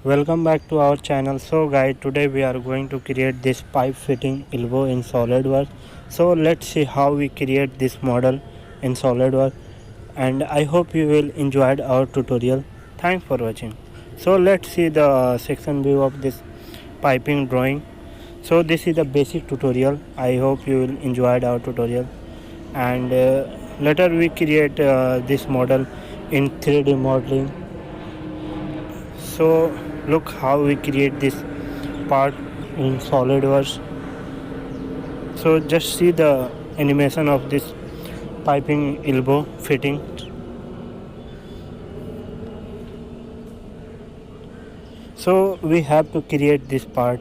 Welcome back to our channel. So guys, today we are going to create this pipe fitting elbow in Solidworks. So let's see how we create this model in Solidworks, and I hope you will enjoy our tutorial. Thanks for watching. So let's see the section view of this piping drawing. So this is the basic tutorial. I hope you will enjoy our tutorial, and later we create this model in 3D modeling. So look how we create this part in SolidWorks. So just see the animation of this piping elbow fitting. So we have to create this part.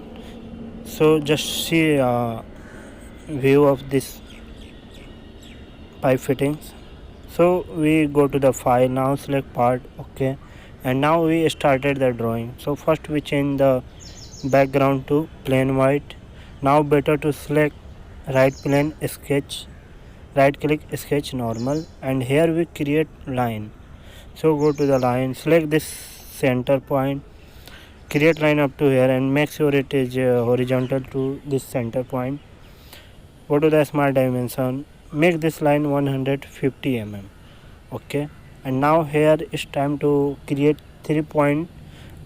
So just see view of this pipe fittings. So we go to the file, now select part, okay, and now we started the drawing. So first we change the background to plain white. Now better to select right plane sketch, right click sketch normal, and here we create line. So go to the line, select this center point, create line up to here and make sure it is horizontal to this center point. Go to the smart dimension, make this line 150 mm, okay, and now here it's time to create 3-point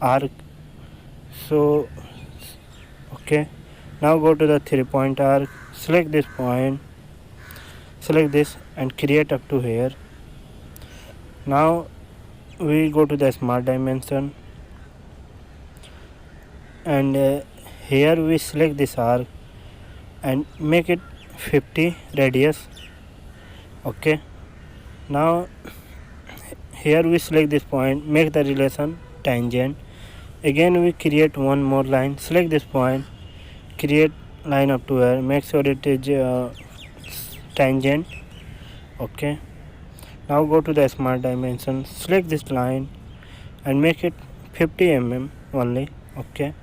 arc. So okay, now go to the 3-point arc, select this point, select this and create up to here. Now we go to the smart dimension, and here we select this arc and make it 50 radius, okay. Now here we select this point, make the relation tangent. Again we create one more line, select this point, create line up to here, make sure it is tangent, okay. Now go to the smart dimension, select this line and make it 50 mm only, okay.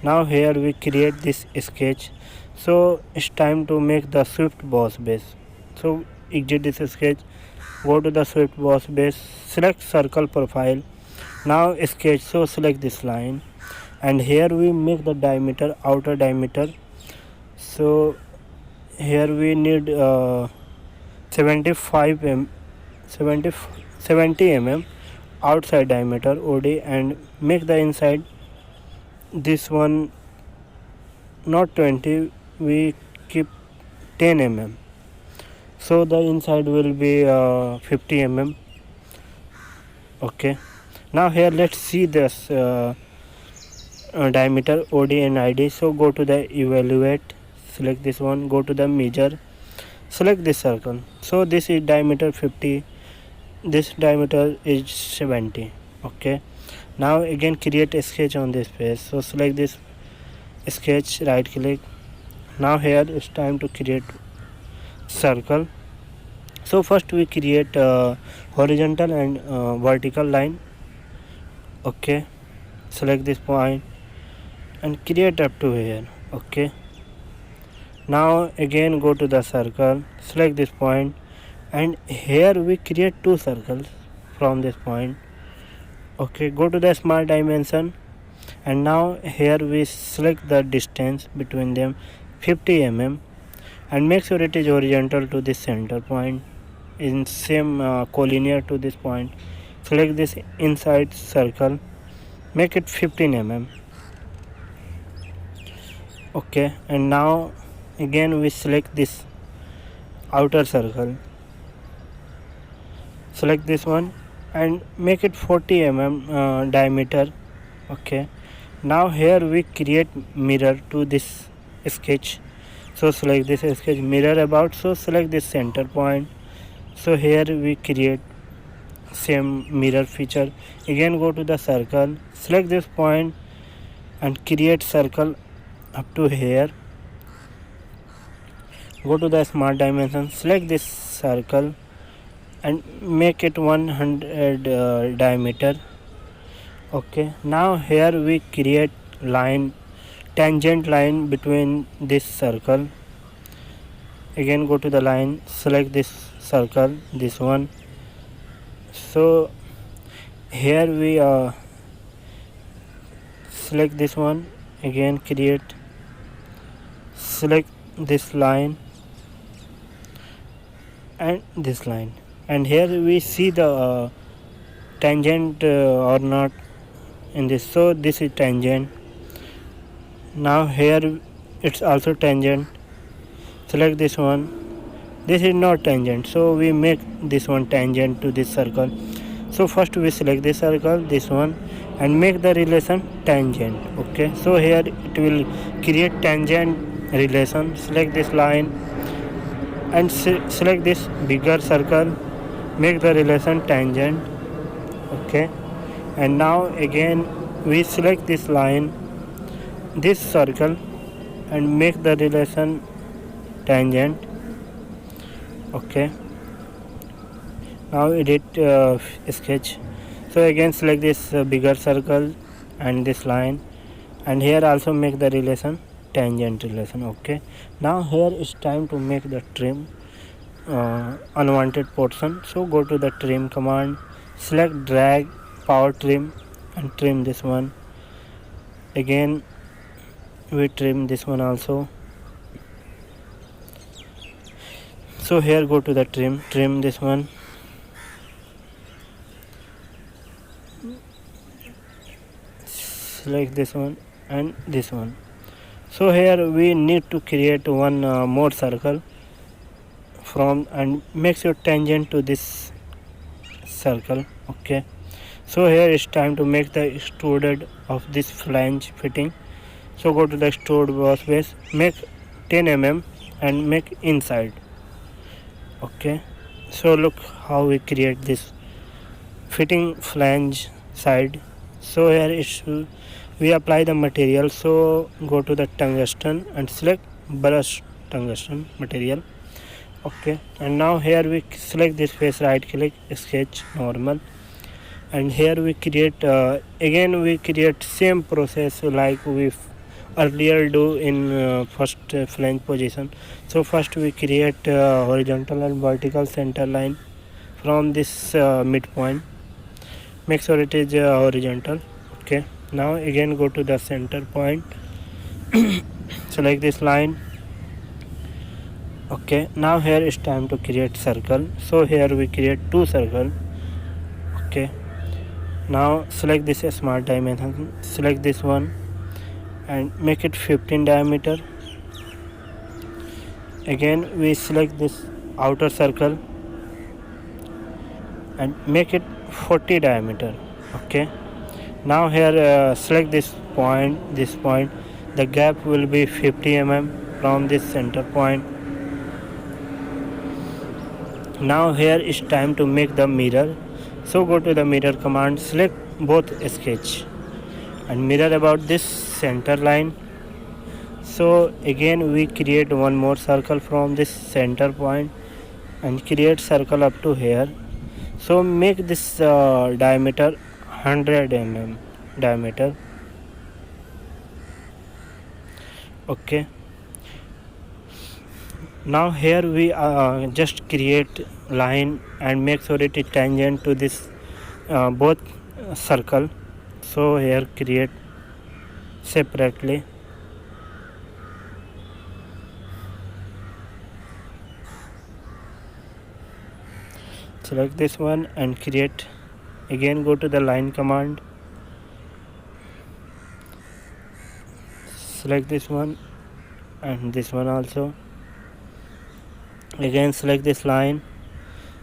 Now here we create this sketch. So it's time to make the swift boss base. So exit this sketch, go to the swift boss base, select circle profile, now sketch. So select this line and here we make the diameter, outer diameter. So here we need 75 mm, 70 mm outside diameter OD, and make the inside this one not 20, we keep 10 mm. So the inside will be 50 mm, okay. Now here let's see this diameter OD and ID. So go to the evaluate, select this one, go to the measure, select this circle. So this is diameter 50, this diameter is 70, okay. Now again create a sketch on this face. So select this sketch, right click. Now here it's time to create circle. So first we create horizontal and vertical line, okay. Select this point and create up to here, okay. Now again go to the circle, select this point, and here we create two circles from this point, okay. Go to the smart dimension, and now here we select the distance between them 50 mm and make sure it is horizontal to this center point, in same collinear to this point. Select this inside circle, make it 15 mm, okay. And now again we select this outer circle, select this one and make it 40 mm diameter, okay. Now here we create mirror to this sketch. So select this sketch, mirror about. So select this center point. So here we create same mirror feature. Again go to the circle, select this point and create circle up to here. Go to the smart dimension, select this circle and make it 100 diameter, okay. Now here we create line, tangent line between this circle. Again go to the line, select this circle, this one. So here we select this one, again create, select this line and this line, and here we see the tangent or not in this. So this is tangent. Now here it's also tangent, select this one. This is not tangent, so we make this one tangent to this circle. So first we select this circle, this one, and make the relation tangent. Okay, so here it will create tangent relation. Select this line and select this bigger circle, make the relation tangent. Okay, and now again we select this line, this circle, and make the relation tangent. Okay, now edit sketch. So again select this bigger circle and this line, and here also make the relation tangent relation. Okay, now here is time to make the trim unwanted portion. So go to the trim command, select drag power trim and trim this one. Again we trim this one also. So here go to the trim this one, select this one and this one. So here we need to create one more circle from, and make your tangent to this circle. Okay, so here it's time to make the extruded of this flange fitting. So go to the extrude workspace, make 10 mm and make inside. Okay, so look how we create this fitting flange side. So here is we apply the material. So go to the tungsten and select brush tungsten material. Okay, and now here we select this face, right click, sketch normal, and here we create again we create same process like we earlier do in first flange position. So first we create horizontal and vertical center line from this midpoint, make sure it is horizontal. Okay, now again go to the center point, select this line. Okay, now here is time to create circle. So here we create two circle. Okay, now select this smart dimension, select this one and make it 15 diameter. Again we select this outer circle and make it 40 diameter. Okay, now here select this point, the gap will be 50 mm from this center point. Now here is time to make the mirror. So go to the mirror command, select both sketch and mirror about this center line. So again we create one more circle from this center point and create circle up to here. So make this diameter 100 mm diameter. Okay, now here we just create line and make sure it is tangent to this both circle. So here create separately. Select this one and create. Again go to the line command, select this one and this one also. Again select this line,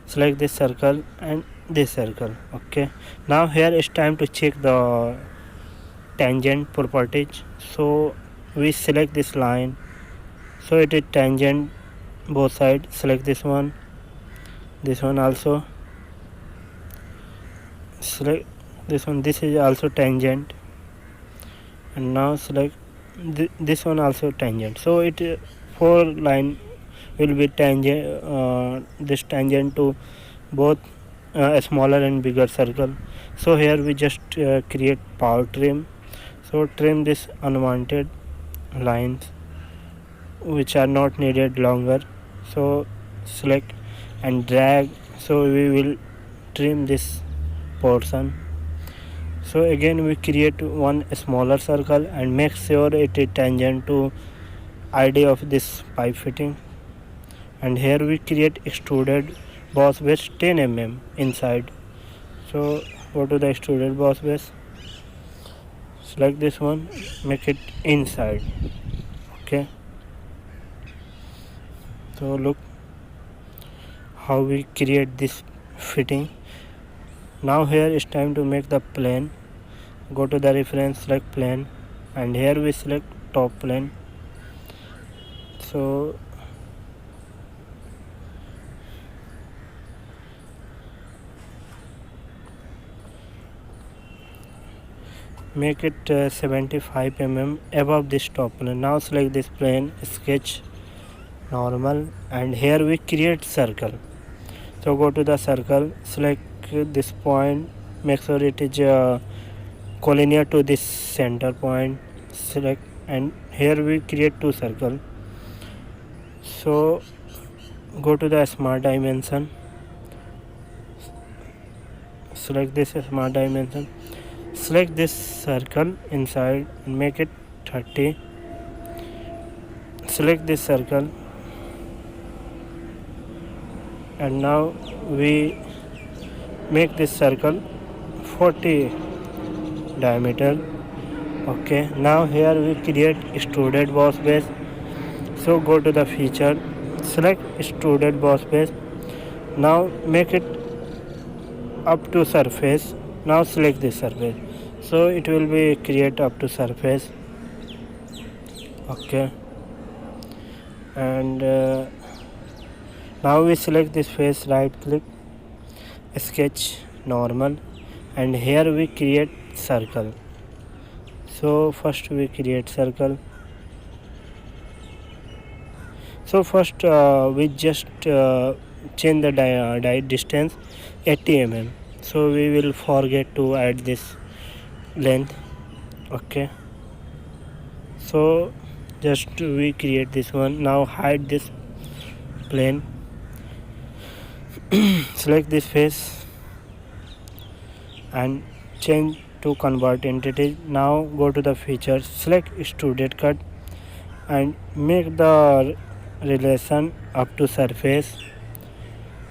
select this circle and this circle. Okay, now here is time to check the tangent properties. So we select this line, so it is tangent both sides. Select this one also, select this one, this is also tangent, and now select this one also tangent. So it 4 line will be tangent, this tangent to both smaller and bigger circle. So here we just create power trim. So trim this unwanted lines which are not needed longer. So select and drag. So we will trim this portion. So again we create one smaller circle and make sure it is tangent to id of this pipe fitting, and here we create extruded boss base 10 inside. So go to the extruded boss base, select this one, make it inside. Okay, so look how we create this fitting. Now here is time to make the plane. Go to the reference, select plane, and here we select top plane. So make it 75 above this top plane. Now select this plane, sketch normal, and here we create circle. So go to the circle, select this point, make sure it is collinear to this center point, select, and here we create two circle. So go to the smart dimension, select this smart dimension, select this circle inside and make it 30, select this circle, and now we make this circle 40 diameter. Okay, now here we create extruded boss base. So go to the feature, select extruded boss base, now make it up to surface. Now select this surface, so it will be create up to surface. Okay, and now we select this face, right click, sketch normal, and here we create circle. So first we create circle. So first we just change the distance 80 so we will forget to add this length. Okay, so just we create this one. Now hide this plane, select this face and change to convert entity. Now go to the features, select extruded cut and make the relation up to surface.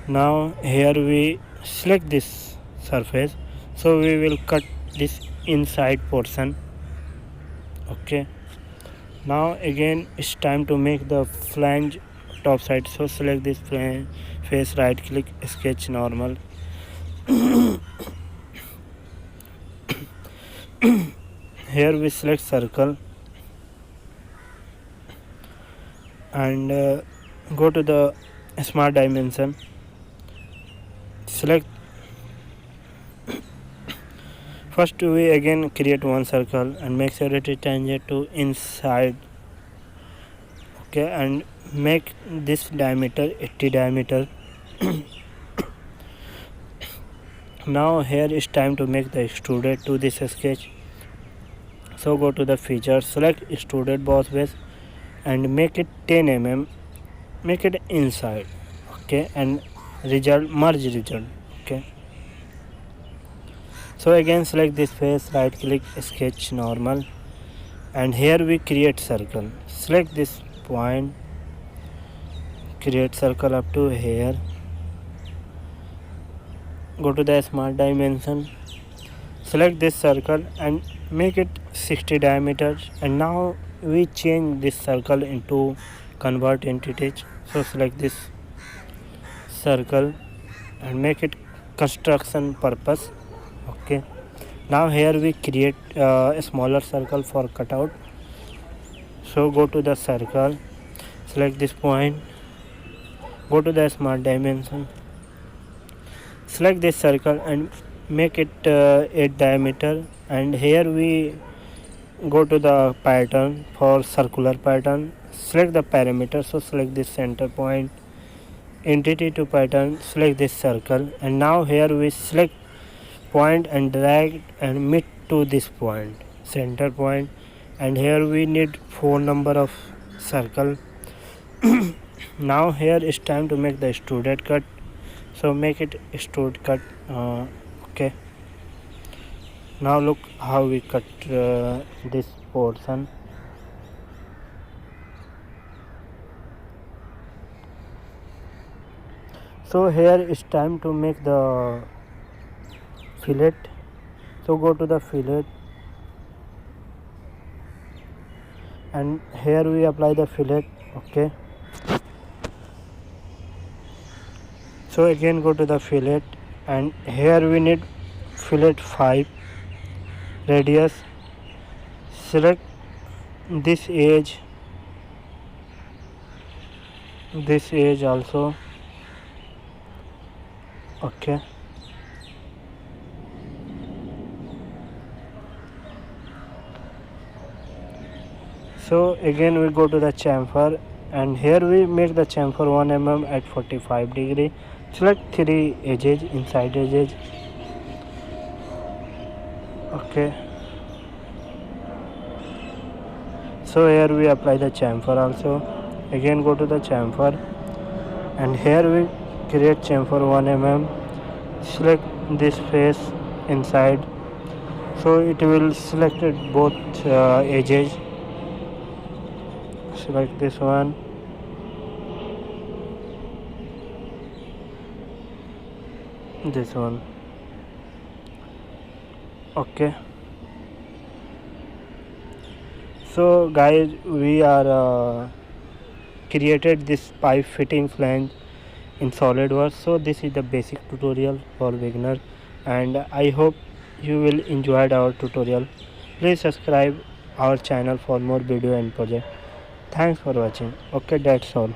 Now here we select this surface, so we will cut this inside portion. Okay, now again it's time to make the flange top side. So select this face, right click, sketch normal. Here we select circle and go to the smart dimension, select. First we again create one circle and make sure it is tangent to inside. Okay, and make this diameter 80 diameter. Now here is time to make the extruded to this sketch. So go to the feature, select extruded boss base and make it 10 make it inside. Okay, and merge result. Okay, so again select this face, right click, sketch normal, and here we create circle. Select this point, create circle up to here. Go to the smart dimension, select this circle and make it 60 diameter, and now we change this circle into convert entities. So select this circle and make it construction purpose. Okay, now here we create a smaller circle for cutout. So go to the circle, select this point, go to the smart dimension, select this circle and make it 8 diameter, and here we go to the pattern for circular pattern, select the parameter. So select this center point, entity to pattern, select this circle, and now here we select point and drag and meet to this point, center point, and here we need 4 number of circle. Now here is time to make the extruded cut, so make it extrude cut. Okay, Now look how we cut this portion. So here it's time to make the fillet. So go to the fillet, and here we apply the fillet. Okay, so again go to the fillet, and here we need fillet 5 radius. Select this edge also. Okay, so again we go to the chamfer, and here we make the chamfer 1 mm at 45 degree. Select 3 edges, inside edges. Okay, so here we apply the chamfer also. Again go to the chamfer, and here we create chamfer 1 mm. Select this face inside, so it will select both edges. Select this one, this one. Okay, so guys, we are created this pipe fitting flange in Solidworks. So this is the basic tutorial for beginner, and I hope you will enjoy our tutorial. Please subscribe our channel for more video and project. Thanks for watching. Okay, that's all.